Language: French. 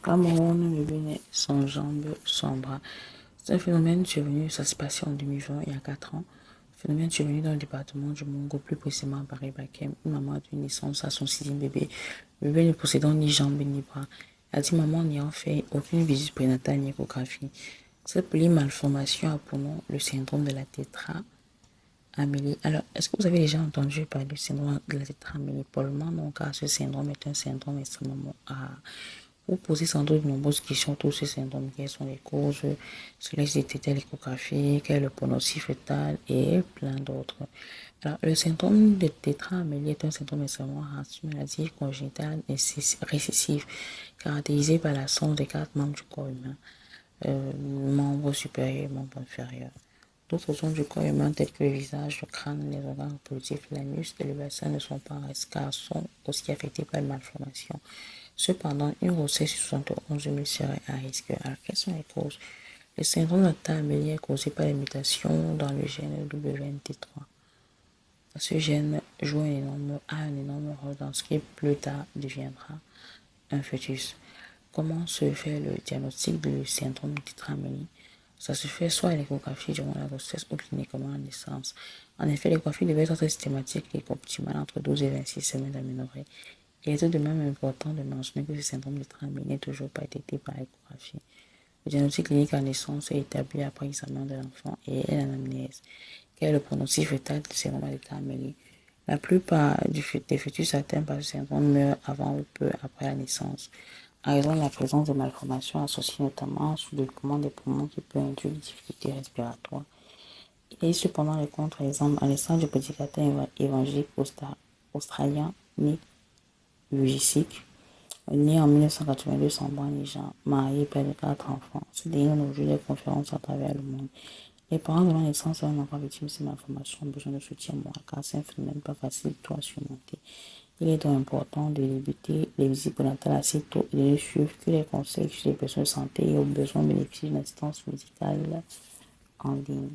Cameroun, le bébé naît sans jambes, sans bras. C'est un phénomène survenu, ça s'est passé en 2020, il y a 4 ans. Phénomène survenu dans le département du Mongo, plus précisément à Paris-Bakem. Une maman a donné naissance à son sixième bébé. Le bébé ne possédant ni jambes ni bras. Elle a dit maman n'ayant fait aucune visite prénatale ni échographie. Cette malformation a pour nom le syndrome de la tétra-amélie. Alors, est-ce que vous avez déjà entendu parler du syndrome de la tétra-amélie? Pour le moment, car ce syndrome est un syndrome extrêmement rare. Vous posez sans doute de nombreuses questions autour de ce syndrome. Quelles sont les causes? Cela était l'échographie? Quel est le pronostic fœtal? Et plein d'autres. Alors, le syndrome de tétra-amélie est un syndrome extrêmement rare. C'est une maladie congénitale récessive caractérisée par l'absence des 4 membres du corps humain. Membres supérieurs et membres inférieurs. D'autres zones du corps humain telles que le visage, le crâne, les organes reproductifs, l'anus et le bassin ne sont pas risques car sont aussi affectés par une malformation. Cependant, une grossesse sur 71 000 serait à risque. Alors, quelles sont les causes? Le syndrome de la tétra-amélie est causé par les mutations dans le gène WNT3. Ce gène a un énorme rôle dans ce qui plus tard deviendra un fœtus. Comment se fait le diagnostic du syndrome de tétra-amélie? Ça se fait soit à l'échographie durant la grossesse ou cliniquement à la naissance. En effet, l'échographie devait être systématique et optimale entre 12 et 26 semaines d'aménorrhée. Il est tout de même important de mentionner que ce syndrome de tétra-amélie n'est toujours pas détecté par l'échographie. Le diagnostic clinique à la naissance est établi après examen de l'enfant et l'anamnèse. Quel est le pronostic fœtal du syndrome de tétra-amélie? La plupart des fœtus atteints par ce syndrome meurent avant ou peu après la naissance, en raison de la présence de malformations associées notamment sous le développement des poumons qui peut induire des difficultés respiratoires. Il y a cependant les contre-exemples à naissance du prédicateur évangélique australien Nick Vujicic, né en 1982 sans bras ni jambes, marié, père de 4 enfants. Ce dernier donne aujourd'hui des conférences à travers le monde. Les parents donnant naissance à un enfant victime de ces malformations ont besoin de soutien moral car c'est un phénomène pas facile du tout à surmonter. Il est donc important de débuter les visites prénatales assez tôt et de suivre que les conseils chez les personnes de santé et aux besoins bénéficier d'une assistance médicale en ligne.